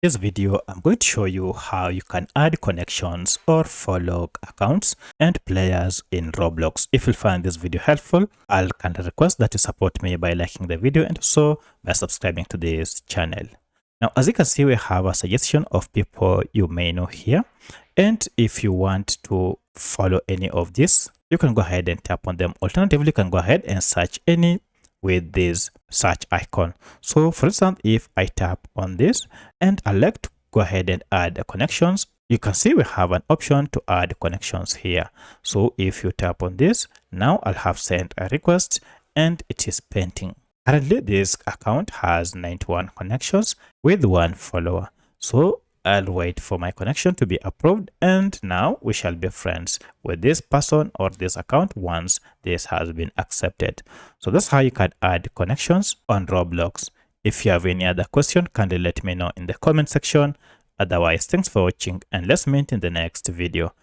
This video, I'm going to show you how you can add connections or follow accounts and players in Roblox. If you find this video helpful, I'll kindly request that you support me by liking the video and also by subscribing to this channel. Now, as you can see, we have a suggestion of people you may know here. And if you want to follow any of this, you can go ahead and tap on them. Alternatively, you can go ahead and search any with this search icon. So for instance, if I tap on this and I like to go ahead and add the connections, you can see we have an option to add connections here. So if you tap on this, now I'll have sent a request and it is painting. Currently, this account has 91 connections with 1 follower. So I'll wait for my connection to be approved, and now we shall be friends with this person or this account once this has been accepted. So that's how you can add connections on Roblox. If you have any other question, kindly let me know in the comment section. Otherwise, thanks for watching and let's meet in the next video.